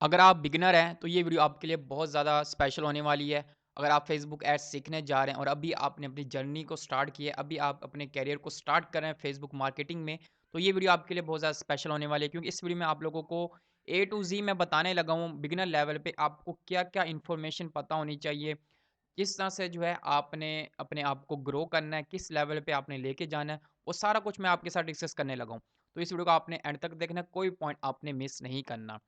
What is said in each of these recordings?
अगर आप बिगिनर हैं, तो ये वीडियो आपके लिए बहुत ज़्यादा स्पेशल होने वाली है। अगर आप फेसबुक एड्स सीखने जा रहे हैं और अभी आपने अपनी जर्नी को स्टार्ट किया है, अभी आप अपने करियर को स्टार्ट कर रहे हैं फेसबुक मार्केटिंग में, तो ये वीडियो आपके लिए बहुत ज़्यादा स्पेशल होने वाली है क्योंकि इस वीडियो में आप लोगों को ए टू ज़ी मैं बताने लगा हूँ बिगिनर लेवल पे आपको क्या-क्या इन्फॉर्मेशन पता होनी चाहिए, किस तरह से जो है आपने अपने आप को ग्रो करना है, किस लेवल पे आपने लेके जाना है, वो सारा कुछ मैं आपके साथ डिस्कस करने लगा हूँ। तो इस वीडियो को आपने एंड तक देखना है, कोई पॉइंट आपने मिस नहीं करना।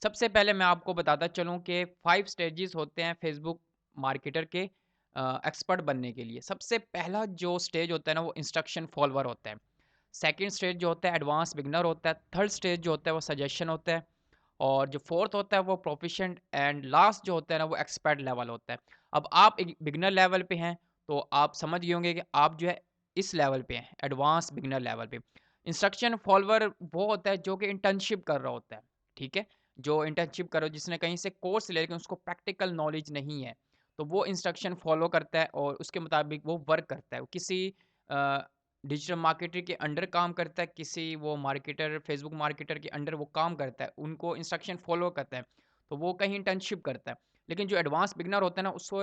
सबसे पहले मैं आपको बताता चलूँ कि 5 स्टेजेस होते हैं फेसबुक मार्केटर के एक्सपर्ट बनने के लिए। सबसे पहला जो स्टेज होता है ना वो इंस्ट्रक्शन फॉलोवर होता है। सेकंड स्टेज जो होता है एडवांस बिगिनर होता है। थर्ड स्टेज जो होता है वो सजेशन होता है। और जो फोर्थ होता है वो प्रोफिशिएंट एंड लास्ट जो होता है ना वो एक्सपर्ट लेवल होता है। अब आप एक बिगिनर लेवल पे हैं तो आप समझ गए होंगे कि आप जो है इस लेवल पे हैं, एडवांस बिगिनर लेवल पे। इंस्ट्रक्शन फॉलोवर वो होता है जो कि इंटर्नशिप कर रहा होता है, ठीक है? जो इंटर्नशिप करो जिसने कहीं से कोर्स ले लेकिन उसको प्रैक्टिकल नॉलेज नहीं है, तो वो इंस्ट्रक्शन फॉलो करता है और उसके मुताबिक वो वर्क करता है। वो किसी डिजिटल मार्केटर के अंडर काम करता है, किसी वो मार्केटर फेसबुक मार्केटर के अंडर वो काम करता है, उनको इंस्ट्रक्शन फॉलो करता है, तो वो कहीं इंटर्नशिप करता है। लेकिन जो एडवांस बिगिनर होता है ना, उसको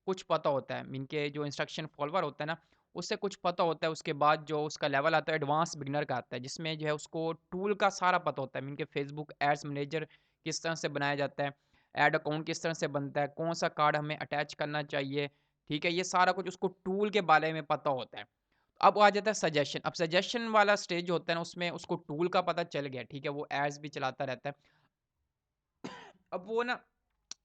कुछ पता होता है, मीन के जो इंस्ट्रक्शन फॉलोवर होता है ना, उससे कुछ पता होता है, उसके बाद जो उसका लेवल आता है एडवांस बिगिनर का आता है, जिसमें जो है उसको टूल का सारा पता होता है, मीन के फेसबुक एड्स मैनेजर किस तरह से बनाया जाता है, ऐड अकाउंट किस तरह से बनता है, कौन-सा कार्ड हमें अटैच करना चाहिए, ठीक है? ये सारा कुछ उसको टूल के बारे में पता होता है। अब आ जाता है सजेशन, अब सजेशन वाला स्टेज जो होता है ना, उसमें उसको टूल का पता चल गया, ठीक है? वो एड्स भी चलाता रहता है। अब वो ना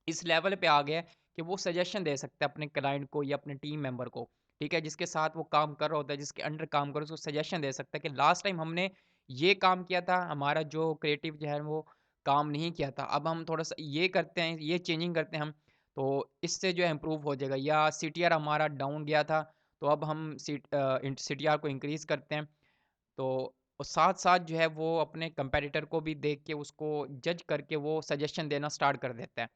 इस लेवल पे आ गया है कि वो सजेशन दे सकता है अपने क्लाइंट को या अपने टीम मेंबर को, ठीक है? जिसके साथ वो काम कर रहा होता है, जिसके अंडर काम कर रहा है, उसको सजेशन दे सकता है कि लास्ट टाइम हमने ये काम किया था, हमारा जो क्रिएटिव जो है वो काम नहीं किया था। अब हम थोड़ा-सा ये करते हैं, ये चेंजिंग करते हैं हम, तो इससे जो है इम्प्रूव हो जाएगा या सीटीआर हमारा डाउन गया था, तो अब हम सीटीआर को इंक्रीज़ करते हैं। तो और साथ-साथ जो है वो अपने कंपैरेटर को भी देख के उसको जज करके वो सजेशन देना स्टार्ट कर देता है।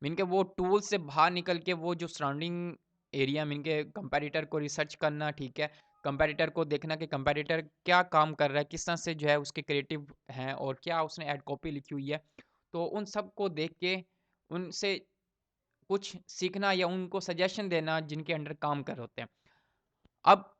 मीन के वो टूल से बाहर निकल के वो जो सराउंडिंग एरिया मीन के कंपैरेटर को रिसर्च करना, ठीक है? कंपैरेटर को देखना कि कंपैरेटर क्या काम कर रहा है, किस तरह से जो है उसके क्रिएटिव हैं और क्या उसने एड कॉपी लिखी हुई है। तो उन सब को देख के उनसे कुछ सीखना या उनको सजेशन देना जिनके अंडर काम कर रहे होते हैं। अब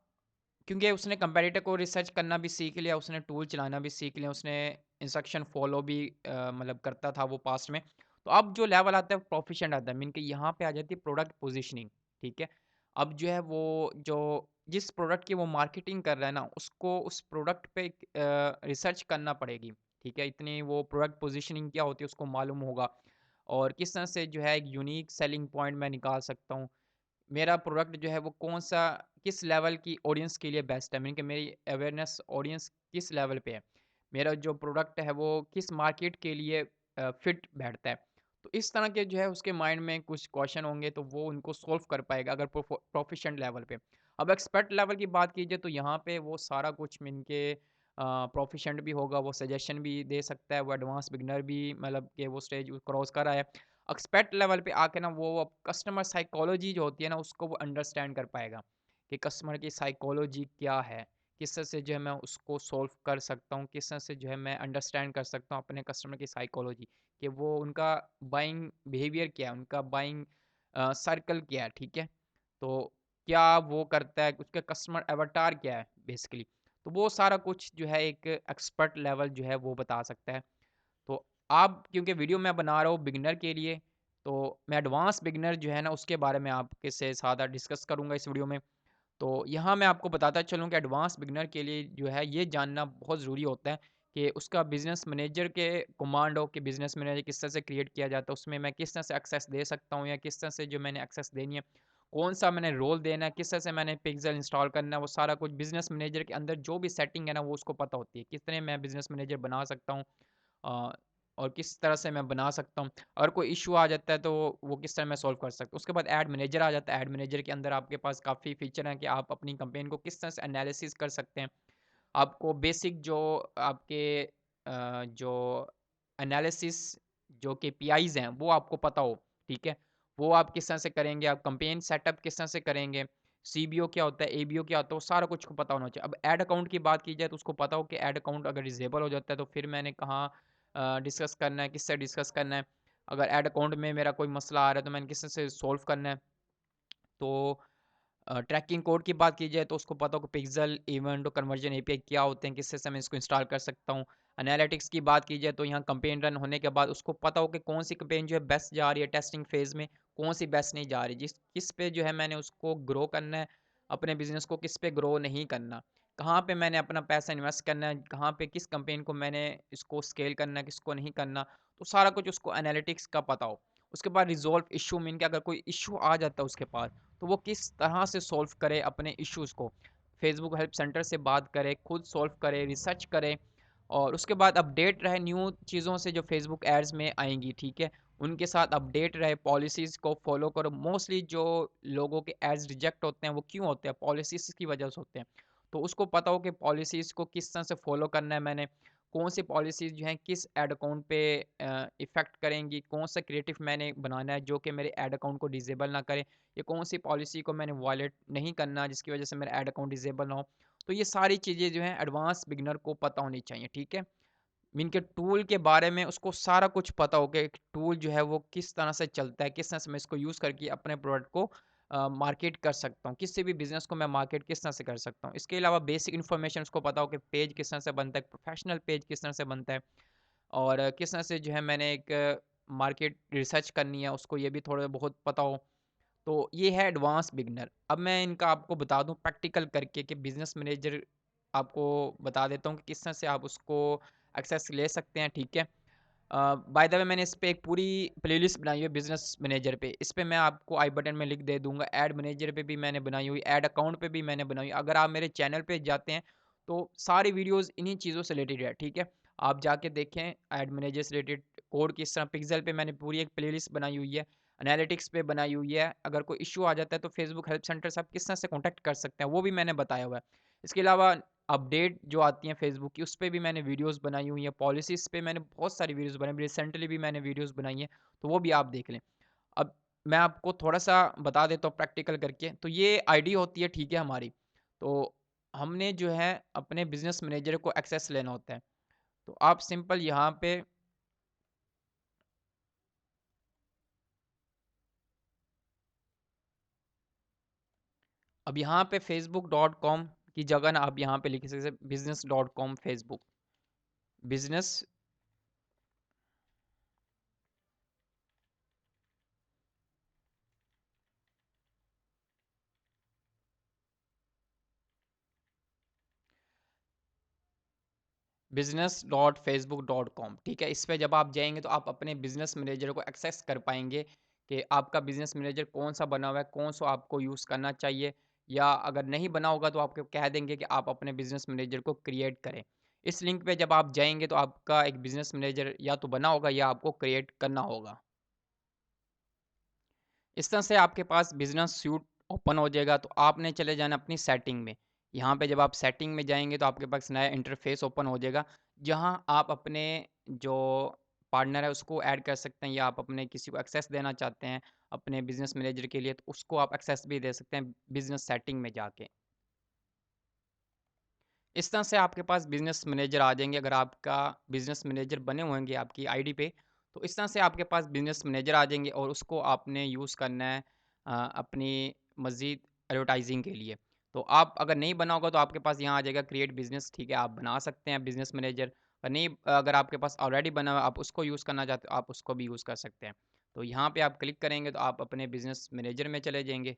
क्योंकि उसने कंपैरेटर को रिसर्च करना भी सीख लिया, उसने टूल चलाना भी सीख लिया, उसने इंस्ट्रक्शन फ़ॉलो भी मतलब करता था वो पास्ट में। तो अब जो लेवल आता है प्रोफिशिएंट आता है, मीन कि यहाँ पे आ जाती है प्रोडक्ट पोज़ीशनिंग, ठीक है? अब जो है वो जो जिस प्रोडक्ट की वो मार्केटिंग कर रहा है ना, उसको उस प्रोडक्ट पे रिसर्च करना पड़ेगी, ठीक है? इतनी वो प्रोडक्ट पोज़ीशनिंग क्या होती है उसको मालूम होगा और किस तरह से जो है एक यूनिक सेलिंग पॉइंट मैं निकाल सकता हूँ। मेरा प्रोडक्ट जो है वो कौन-सा किस लेवल की ऑडियंस के लिए बेस्ट है, मीन कि मेरी अवेयरनेस ऑडियंस किस लेवल पे है। मेरा जो प्रोडक्ट है वो किस मार्केट के लिए फिट बैठता है। तो इस तरह के जो है उसके माइंड में कुछ क्वेश्चन होंगे तो वो उनको सॉल्व कर पाएगा अगर प्रोफिशिएंट लेवल पे। अब एक्सपर्ट लेवल की बात कीजिए तो यहाँ पे वो सारा कुछ मीन के प्रोफिशिएंट भी होगा, वो सजेशन भी दे सकता है, वो एडवांस बिगिनर भी मतलब कि वो स्टेज क्रॉस कर रहा है। एक्सपर्ट लेवल पे आके ना वो अब कस्टमर साइकोलॉजी जो होती है ना उसको वो अंडरस्टैंड कर पाएगा कि कस्टमर की साइकोलॉजी क्या है, किस तरह से जो है मैं उसको सॉल्व कर सकता हूँ, किस तरह से जो है मैं अंडरस्टैंड कर सकता हूँ अपने कस्टमर की साइकोलॉजी कि वो उनका बाइंग बिहेवियर क्या है, उनका बाइंग सर्कल क्या है, ठीक है? तो क्या वो करता है, उसका कस्टमर अवतार क्या है बेसिकली। तो वो सारा कुछ जो है एक एक्सपर्ट लेवल जो है वो बता सकता है। तो आप क्योंकि वीडियो मैं बना रहा हूँ बिगिनर के लिए, तो मैं एडवांस बिगिनर जो है ना उसके बारे में आपके से ज़्यादा डिस्कस करूँगा इस वीडियो में। तो यहाँ मैं आपको बताता चलूँ कि एडवांस बिगिनर के लिए जो है ये जानना बहुत ज़रूरी होता है कि उसका बिज़नेस मैनेजर के कमांड हो कि बिज़नेस मैनेजर किस तरह से क्रिएट किया जाता है, उसमें मैं किस तरह से एक्सेस दे सकता हूँ या किस तरह से जो मैंने एक्सेस देनी है, कौन-सा मैंने रोल देना है, किस तरह से मैंने पिक्सेल इंस्टॉल करना है, वो सारा कुछ बिज़नेस मैनेजर के अंदर जो भी सेटिंग है ना वो उसको पता होती है। कितने मैं बिज़नेस मैनेजर बना सकता हूँ अ, और किस तरह से मैं बना सकता हूँ। अगर कोई इश्यू आ जाता है तो वो किस तरह मैं सॉल्व कर सकता हूँ। उसके बाद ऐड मैनेजर आ जाता है। ऐड मैनेजर के अंदर आपके पास काफ़ी फीचर हैं कि आप अपनी कैंपेन को किस तरह से एनालिसिस कर सकते हैं। आपको बेसिक जो आपके जो एनालिसिस जो केपीआईज़ हैं वो आपको पता हो, ठीक है? वो आप किस तरह से करेंगे, आप कैंपेन सेटअप किस तरह से करेंगे, सीबीओ क्या होता है, एबीओ क्या होता है, वो सारा कुछ को पता होना चाहिए। अब ऐड अकाउंट की बात की जाए तो उसको पता हो कि ऐड अकाउंट अगर डिसेबल हो जाता है तो फिर मैंने कहाँ डिस्कस करना है, किससे डिस्कस करना है। अगर ऐड अकाउंट में मेरा कोई मसला आ रहा है तो मैंने किससे सॉल्व करना है। तो ट्रैकिंग कोड की बात की जाए तो उसको पता हो कि पिक्सल, इवेंट और कन्वर्जन एपीआई क्या होते हैं, किससे से मैं इसको इंस्टॉल कर सकता हूँ। एनालिटिक्स की बात की जाए तो यहाँ कंपेन रन होने के बाद उसको पता हो कि कौन सी कंपेन जो है बेस्ट जा रही है टेस्टिंग फेज में, कौन सी बेस्ट नहीं जा रही, जिस किस पे जो है मैंने उसको ग्रो करना है, अपने बिजनेस को किस पे ग्रो नहीं करना, कहाँ पे मैंने अपना पैसा इन्वेस्ट करना है, कहाँ पे किस कंपेन को मैंने इसको स्केल करना है, किसको नहीं करना। तो सारा कुछ उसको एनालिटिक्स का पता हो। उसके बाद रिजॉल्व इशू मीन कि अगर कोई इशू आ जाता है उसके पास, तो वो किस तरह से सॉल्व करे अपने इश्यूज़ को। फेसबुक हेल्प सेंटर से बात करे, खुद सॉल्व करे, रिसर्च करे और उसके बाद अपडेट रहे न्यू चीज़ों से जो फेसबुक एड्स में आएंगी, ठीक है। उनके साथ अपडेट रहे, पॉलिसीज़ को फॉलो करो। मोस्टली जो लोगों के एड्स रिजेक्ट होते हैं वो क्यों होते हैं? पॉलिसीज़ की वजह से होते हैं। तो उसको पता हो कि पॉलिसीज़ को किस तरह से फॉलो करना है मैंने, कौन सी पॉलिसीज़ जो हैं किस ऐड अकाउंट पे इफ़ेक्ट करेंगी, कौन सा क्रिएटिव मैंने बनाना है जो कि मेरे ऐड अकाउंट को डिसेबल ना करे, या कौन सी पॉलिसी को मैंने वॉयलेट नहीं करना जिसकी वजह से मेरा ऐड अकाउंट डिसेबल ना हो। तो ये सारी चीज़ें जो हैं एडवांस बिगिनर को पता होनी चाहिए, ठीक है। मीन के टूल के बारे में उसको सारा कुछ पता हो कि टूल जो है वो किस तरह से चलता है, किस तरह से मैं इसको यूज़ करके अपने प्रोडक्ट को मार्केट कर सकता हूँ, किसी भी बिज़नेस को मैं मार्केट किस तरह से कर सकता हूँ। इसके अलावा बेसिक इन्फॉर्मेशन उसको पता हो कि पेज किस तरह से बनता है, प्रोफेशनल पेज किस तरह से बनता है और किस तरह से जो है मैंने एक मार्केट रिसर्च करनी है उसको ये भी थोड़ा बहुत पता हो। तो ये है एडवांस बिगिनर। अब मैं इनका आपको बता दूँ प्रैक्टिकल करके कि बिज़नेस मैनेजर आपको बता देता हूँ कि किस तरह से आप उसको एक्सेस ले सकते हैं, ठीक है। बाय द वे मैंने इस पे एक पूरी प्लेलिस्ट बनाई है बिज़नेस मैनेजर पे। इस पे मैं आपको आई बटन में लिंक दे दूँगा। ऐड मैनेजर पे भी मैंने बनाई हुई, ऐड अकाउंट पे भी मैंने बनाई हुई। अगर आप मेरे चैनल पे जाते हैं तो सारी वीडियोज़ इन्हीं चीज़ों से रिलेटेड है, ठीक है। आप जाके देखें ऐड मैनेजर से रिलेटेड कोड किस तरह, पिक्सेल पे मैंने पूरी एक प्लेलिस्ट बनाई हुई है, एनालिटिक्स पे बनाई हुई है। अगर कोई इश्यू आ जाता है तो फेसबुक हेल्प सेंटर से आप किस तरह से कॉन्टैक्ट कर सकते हैं वो भी मैंने बताया हुआ है। इसके अलावा अपडेट जो आती हैं फेसबुक की उस पे भी मैंने वीडियोस बनाई हुई हैं, पॉलिसीज़ पे मैंने बहुत सारी वीडियोस बनाई, रिसेंटली भी मैंने वीडियोस बनाई हैं, तो वो भी आप देख लें। अब मैं आपको थोड़ा-सा बता देता हूँ प्रैक्टिकल करके, तो ये आईडी होती है, ठीक है, हमारी। तो हमने जो है अपने बिज़नेस मैनेजर को एक्सेस लेना होता है। तो आप सिंपल यहाँ पे अब यहाँ पे facebook.com की जगह ना आप यहाँ पे लिख सकते हैं business.com फेसबुक, बिज़नेस business.facebook.com, ठीक है। इस पे जब आप जाएँगे तो आप अपने बिज़नेस मैनेजर को एक्सेस कर पाएँगे कि आपका बिज़नेस मैनेजर कौन-सा बना हुआ है, कौन-सा आपको यूज़ करना चाहिए या अगर नहीं बना होगा तो आपको कह देंगे कि आप अपने बिज़नेस मैनेजर को क्रिएट करें। इस लिंक पे जब आप जाएँगे तो आपका एक बिज़नेस मैनेजर या तो बना होगा या आपको क्रिएट करना होगा। इस तरह से आपके पास बिज़नेस सूट ओपन हो जाएगा तो आपने चले जाना अपनी सेटिंग में। यहाँ पे जब आप सेटिंग में जाएँगे तो आपके पास नया इंटरफ़ेस ओपन हो जाएगा, जहाँ आप अपने जो पार्टनर है उसको ऐड कर सकते हैं या आप अपने किसी को एक्सेस देना चाहते हैं अपने बिज़नेस मैनेजर के लिए तो उसको आप एक्सेस भी दे सकते हैं बिज़नेस सेटिंग में जाके। इस तरह से आपके पास बिज़नेस मैनेजर आ जाएँगे अगर आपका बिज़नेस मैनेजर बने होंगे आपकी आईडी पे, तो इस तरह से आपके पास बिज़नेस मैनेजर आ जाएँगे और उसको आपने यूज़ करना है अपनी मज़ीद एडवर्टाइज़िंग के लिए। तो आप अगर नहीं बना होगा तो आपके पास यहाँ आ जाएगा क्रिएट बिज़नेस, ठीक है, आप बना सकते हैं बिज़नेस मैनेजर। और नहीं अगर आपके पास ऑलरेडी बना हुआ है, आप उसको यूज़ करना चाहते हो, आप उसको भी यूज़ कर सकते हैं। तो यहाँ पे आप क्लिक करेंगे तो आप अपने बिज़नेस मैनेजर में चले जाएँगे।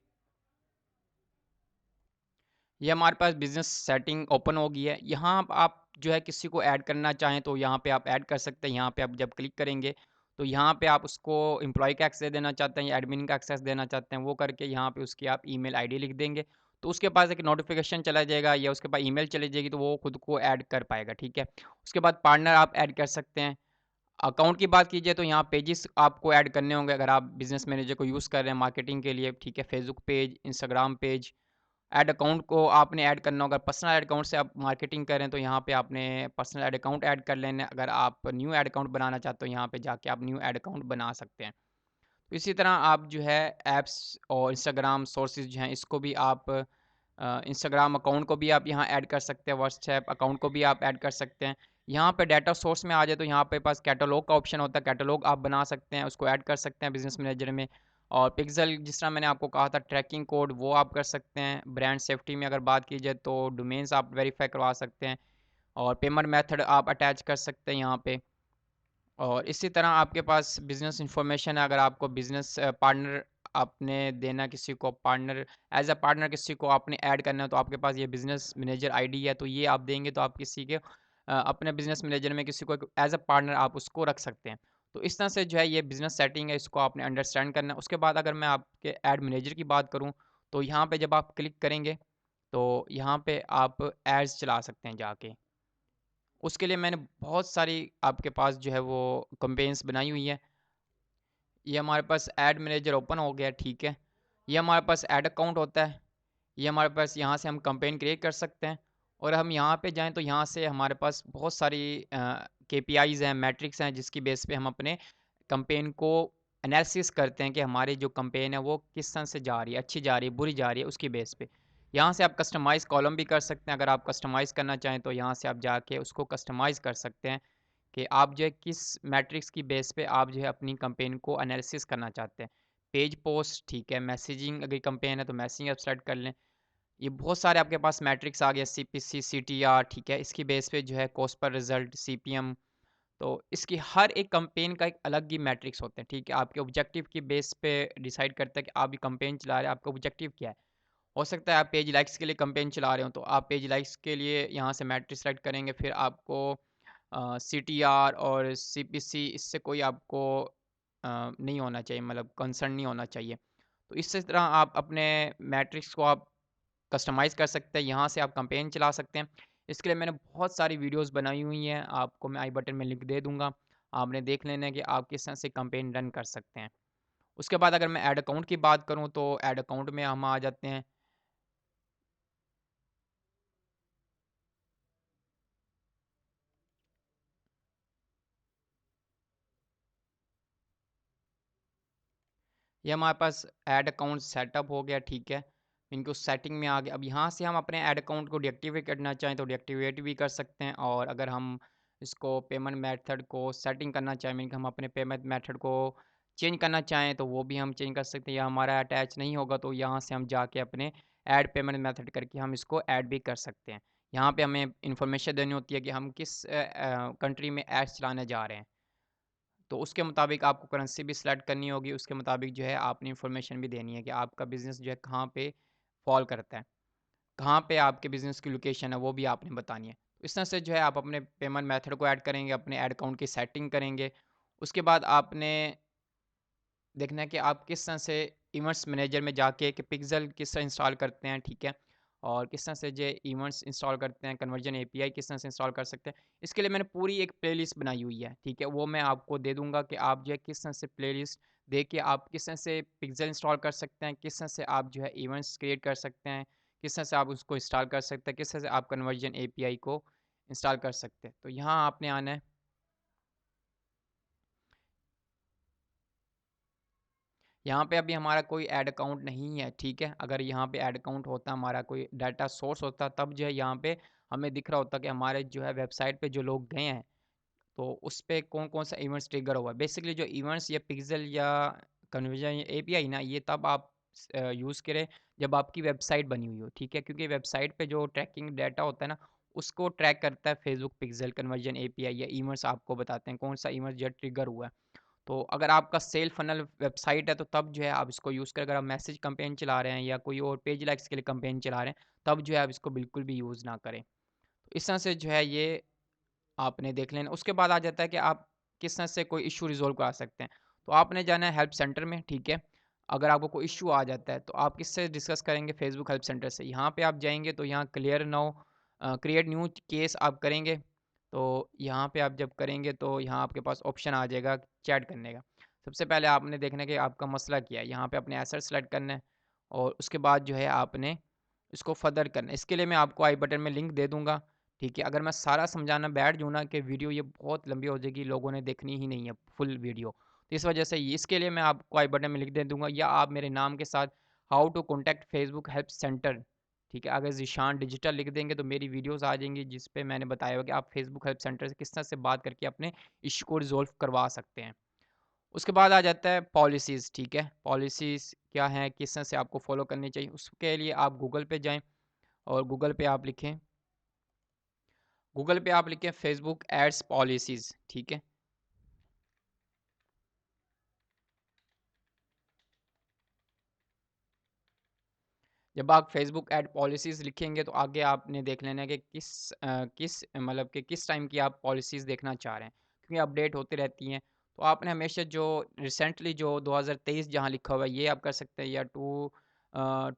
ये हमारे पास बिज़नेस सेटिंग ओपन हो गई है। यहाँ आप जो है किसी को ऐड करना चाहें तो यहाँ पे आप ऐड कर सकते हैं। यहाँ पे आप जब क्लिक करेंगे तो यहाँ पे आप उसको एम्प्लॉयी का एक्सेस देना चाहते हैं या एडमिन का एक्सेस देना चाहते हैं, वो करके यहाँ पे उसकी आप ईमेल आईडी लिख देंगे। तो उसके पास एक नोटिफ़िकेशन चला जाएगा या उसके पास ईमेल चली जाएगी तो वो खुद को ऐड कर पाएगा, ठीक है। उसके बाद पार्टनर आप ऐड कर सकते हैं। अकाउंट की बात कीजिए तो यहाँ पेजेस आपको ऐड करने होंगे अगर आप बिज़नेस मैनेजर को यूज़ कर रहे हैं मार्केटिंग के लिए, ठीक है। Facebook page, Instagram page, add account को आपने ऐड करना होगा। पर्सनल ऐड अकाउंट से आप मार्केटिंग कर रहे हैं तो यहाँ पे आपने पर्सनल ऐड अकाउंट ऐड कर लेना है। अगर आप न्यू ऐड अकाउंट बनाना चाहते हो यहाँ पे जाके आप न्यू ऐड अकाउंट बना सकते हैं। तो इसी तरह आप जो है ऐप्स और इंस्टाग्राम सोर्सेज जो हैं इसको भी आप इंस्टाग्राम अकाउंट को भी आप यहाँ ऐड कर सकते हैं, व्हाट्सएप अकाउंट को भी आप ऐड कर सकते हैं। यहाँ पे डाटा सोर्स में आ जाए तो यहाँ पे पास कैटलॉग का ऑप्शन होता है, कैटलॉग आप बना सकते हैं, उसको ऐड कर सकते हैं बिजनेस मैनेजर में। और पिक्सल जिस तरह मैंने आपको कहा था ट्रैकिंग कोड वो आप कर सकते हैं। ब्रांड सेफ्टी में अगर बात की जाए तो डोमेन्स आप वेरीफाई करवा सकते हैं, और पेमेंट मेथड आप अटैच कर सकते हैं यहाँ पे। और इसी तरह आपके पास बिजनेस इंफॉर्मेशन है, अगर आपको बिजनेस पार्टनर आपने देना किसी को, पार्टनर एज अ पार्टनर किसी को आपने ऐड करना है, तो आपके पास ये बिजनेस मैनेजर आईडी है, तो ये आप देंगे तो आप किसी के अपने बिजनेस मैनेजर में किसी को एज अ पार्टनर आप उसको रख सकते हैं। तो इस तरह से जो है ये बिजनेस सेटिंग है, इसको आपने अंडरस्टैंड करना है। उसके बाद अगर मैं आपके ऐड मैनेजर की बात करूँ, तो यहाँ पे जब आप क्लिक करेंगे तो यहाँ पे आप एड्स चला सकते हैं जाके। उसके लिए मैंने बहुत सारी आपके पास जो है वो कैंपेन्स बनाई हुई है। ये हमारे पास ऐड मैनेजर ओपन हो गया, ठीक है। ये हमारे पास ऐड अकाउंट होता है। ये हमारे पास यहाँ से हम कैंपेन क्रिएट कर सकते हैं, और हम यहाँ पे जाएँ तो यहाँ से हमारे पास बहुत सारी केपीआईज़ हैं, मैट्रिक्स हैं, जिसकी बेस पे हम अपने कैंपेन को एनालिसिस करते हैं कि हमारी जो कैंपेन है वो किस तरह से जा रही है, अच्छी जा रही है, बुरी जा रही है, उसकी बेस पे। यहाँ से आप कस्टमाइज़ कॉलम भी कर सकते हैं, अगर आप कस्टमाइज़ करना चाहें तो यहाँ से आप जाके उसको कस्टमाइज़ कर सकते हैं कि आप जो है किस मैट्रिक्स की बेस पे आप जो है अपनी कैंपेन को एनालिसिस करना चाहते हैं। पेज पोस्ट, ठीक है, मैसेजिंग अगर कैंपेन है तो मैसेजिंग आप सेलेक्ट कर लें। ये बहुत सारे आपके पास मैट्रिक्स आ गया, सीपीसी, सीटीआर, ठीक है, इसकी बेस पे जो है कॉस्ट पर रिजल्ट, सीपीएम। तो इसकी हर एक कैंपेन का एक अलग ही मैट्रिक्स होते हैं, ठीक है। आपके ऑब्जेक्टिव की बेस पे डिसाइड करता है कि आप ये कैंपेन चला रहे हैं, आपका ऑब्जेक्टिव क्या है। हो सकता है आप पेज लाइक्स के लिए कैंपेन चला रहे हो, तो आप पेज लाइक्स के लिए यहाँ से मैट्रिक्स सेलेक्ट करेंगे, फिर आपको सीटीआर और सीपीसी इससे कोई आपको नहीं होना चाहिए, मतलब कंसर्न नहीं होना चाहिए। तो इसी तरह आप अपने मैट्रिक्स को आप कस्टमाइज़ कर सकते हैं, यहाँ से आप कैंपेन चला सकते हैं। इसके लिए मैंने बहुत सारी वीडियोज़ बनाई हुई हैं, आपको मैं आई बटन में लिंक दे दूँगा। आपने देख लेना है कि आप किस तरह से कैंपेन रन कर सकते हैं। उसके बाद अगर मैं ऐड अकाउंट की बात करूँ तो ऐड अकाउंट में हम आ जाते हैं। ये हमारे पास ऐड अकाउंट सेटअप हो गया, ठीक है। इनको सेटिंग में आ गया। अब यहाँ से हम अपने ऐड अकाउंट को डीएक्टिवेट करना चाहें तो डीएक्टिवेट भी कर सकते हैं, और अगर हम इसको पेमेंट मेथड को सेटिंग करना चाहें, मीन कि हम अपने पेमेंट मेथड को चेंज करना चाहें तो वो भी हम चेंज कर सकते हैं, या हमारा अटैच नहीं होगा तो यहाँ से हम जाके अपने ऐड पेमेंट मेथड करके हम इसको ऐड भी कर सकते हैं। यहाँ पे हमें इंफॉर्मेशन देनी होती है कि हम किस कंट्री में एड्स चलाने जा रहे हैं। तो उसके मुताबिक आपको करेंसी भी सिलेक्ट करनी होगी, उसके मुताबिक जो है आपने इन्फॉर्मेशन भी देनी है कि आपका बिज़नेस जो है कहाँ पे फॉल करता है, कहाँ पे आपके बिज़नेस की लोकेशन है वो भी आपने बतानी है। तो इस तरह से जो है आप अपने पेमेंट मेथड को ऐड करेंगे, अपने ऐड अकाउंट की सेटिंग करेंगे। उसके बाद आपने देखना है कि आप किस तरह से इवेंट्स मैनेजर में जाके कि पिक्सल किस तरह इंस्टॉल करते हैं, ठीक है, और किस तरह से जो इवेंट्स इंस्टॉल करते हैं, कन्वर्जन एपीआई किस तरह से इंस्टॉल कर सकते हैं। इसके लिए मैंने पूरी एक प्लेलिस्ट बनाई हुई है, ठीक है, वो मैं आपको दे दूंगा कि आप जो है किस तरह से प्लेलिस्ट देख के आप किस तरह से पिक्सल इंस्टॉल कर सकते हैं, किस तरह से आप जो है इवेंट्स क्रिएट कर सकते हैं, किस तरह से आप उसको इंस्टॉल कर सकते हैं, किस तरह से आप कन्वर्जन एपीआई को इंस्टॉल कर सकते हैं। तो यहाँ आपने आना है। यहाँ पे अभी हमारा कोई ऐड अकाउंट नहीं है, ठीक है। अगर यहाँ पे ऐड अकाउंट होता, हमारा कोई डाटा सोर्स होता, तब जो है यहाँ पे हमें दिख रहा होता कि हमारे जो है वेबसाइट पे जो लोग गए हैं तो उस पे कौन कौन सा इवेंट्स ट्रिगर हुआ है। बेसिकली जो इवेंट्स या पिक्सल या कन्वर्जन या एपीआई ना, ये तब आप यूज़ करें जब आपकी वेबसाइट बनी हुई हो, ठीक है, क्योंकि वेबसाइट पे जो ट्रैकिंग डाटा होता है ना, उसको ट्रैक करता है फेसबुक पिक्सल, कन्वर्जन एपीआई या इवेंट्स आपको बताते हैं कौन सा इवेंट जो ट्रिगर हुआ है। तो अगर आपका सेल फनल वेबसाइट है तो तब जो है आप इसको यूज़ करें। अगर आप मैसेज कैंपेन चला रहे हैं या कोई और पेज लाइक्स के लिए कैंपेन चला रहे हैं, तब जो है आप इसको बिल्कुल भी यूज़ ना करें। तो इस तरह से जो है ये आपने देख लेना। उसके बाद आ जाता है कि आप किस तरह से कोई इशू रिज़ॉल्व करा सकते हैं। तो आपने जाना है हेल्प सेंटर में, ठीक है। अगर आपको कोई इशू आ जाता है तो आप किससे डिस्कस करेंगे? फेसबुक हेल्प सेंटर से। यहाँ पे आप जाएँगे तो यहाँ clear now create new case आप करेंगे। तो यहाँ पे आप जब करेंगे तो यहाँ आपके पास ऑप्शन आ जाएगा चैट करने का। सबसे पहले आपने देखना है कि आपका मसला क्या है। यहाँ पे अपने एसेट सेलेक्ट करना है, और उसके बाद जो है आपने इसको फर्दर करना है। इसके लिए मैं आपको आई बटन में लिंक दे दूँगा। ठीक है, अगर मैं सारा समझाना बैठ जाऊँ ना कि वीडियो ये बहुत लंबी हो जाएगी, लोगों ने देखनी ही नहीं है फुल वीडियो। तो इस वजह से इसके लिए मैं आपको आई बटन में लिख दे दूँगा, या आप मेरे नाम के साथ how to contact Facebook help centre ठीक है। अगर ज़ीशान डिजिटल लिख देंगे तो मेरी वीडियोज़ आ जाएँगी जिस पे मैंने बताया हुआ कि आप फेसबुक हेल्प सेंटर से किस तरह से बात करके अपने इश्यू को रिज़ॉल्व करवा सकते हैं। उसके बाद आ जाता है पॉलिसीज़, ठीक है। पॉलिसीज़ क्या हैं, किस तरह से आपको फ़ॉलो करनी चाहिए, उसके लिए आप गूगल पे जाएँ और गूगल पे आप लिखें फेसबुक एड्स पॉलिसीज़, ठीक है। जब आप फेसबुक ऐड पॉलिसीज़ लिखेंगे तो आगे आपने देख लेना है कि किस मतलब कि किस टाइम की आप पॉलिसीज़ देखना चाह रहे हैं, क्योंकि अपडेट होती रहती हैं। तो आपने हमेशा जो रिसेंटली जो 2023 जहाँ लिखा हुआ है ये आप कर सकते हैं, या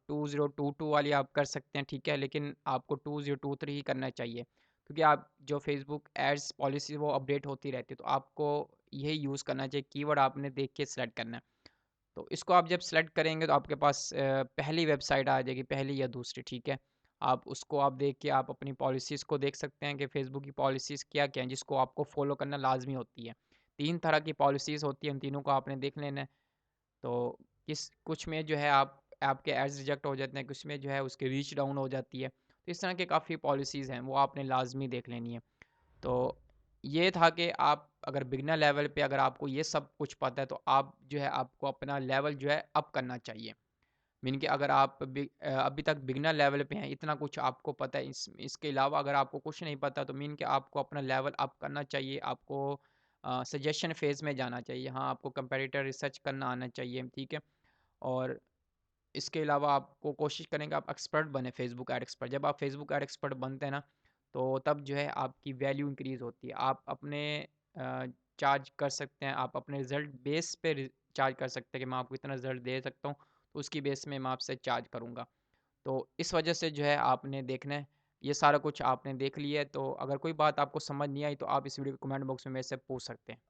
2022 वाली आप कर सकते हैं, ठीक है। लेकिन आपको 2023 ही करना चाहिए, क्योंकि आप जो फेसबुक एड्स पॉलिसी वो अपडेट होती रहती है, तो आपको यही यूज़ करना चाहिए। कीवर्ड आपने देख के सिलेक्ट करना है। तो इसको आप जब सेलेक्ट करेंगे तो आपके पास पहली वेबसाइट आ जाएगी, पहली या दूसरी, ठीक है। आप उसको आप देख के आप अपनी पॉलिसीज़ को देख सकते हैं कि फ़ेसबुक की पॉलिसीज़ क्या-क्या हैं, जिसको आपको फ़ॉलो करना लाज़मी होती है। 3 तरह की पॉलिसीज़ होती हैं, उन तीनों को आपने देख लेना है। तो कुछ में जो है आपके एड्स रिजेक्ट हो जाते हैं, कुछ में जो है उसकी रीच डाउन हो जाती है। तो इस तरह के काफ़ी पॉलिसीज़ हैं, वो आपने लाज़मी देख लेनी है। तो ये था कि आप अगर बिगिनर लेवल पे अगर आपको ये सब कुछ पता है तो आप जो है आपको अपना लेवल जो है अप करना चाहिए। मीन कि अगर आप अभी तक बिगिनर लेवल पे हैं, इतना कुछ आपको पता है, इसके अलावा अगर आपको कुछ नहीं पता तो मीन कि आपको अपना लेवल अप करना चाहिए। आपको सजेशन फ़ेज़ में जाना चाहिए। हाँ, आपको कंपैरेटर रिसर्च करना आना चाहिए, ठीक है। और इसके अलावा आपको कोशिश करेंगे आप एक्सपर्ट बने फेसबुक एड एक्सपर्ट। जब आप फेसबुक एड एक्सपर्ट बनते हैं ना, तो तब जो है आपकी वैल्यू इंक्रीज़ होती है। आप अपने चार्ज कर सकते हैं, आप अपने रिज़ल्ट बेस पे चार्ज कर सकते हैं कि मैं आपको इतना रिज़ल्ट दे सकता हूँ, तो उसकी बेस में मैं आपसे चार्ज करूँगा। तो इस वजह से जो है आपने देखना है, ये सारा कुछ आपने देख लिया है। तो अगर कोई बात आपको समझ नहीं आई तो आप इस वीडियो के कमेंट बॉक्स में मेरे से पूछ सकते हैं।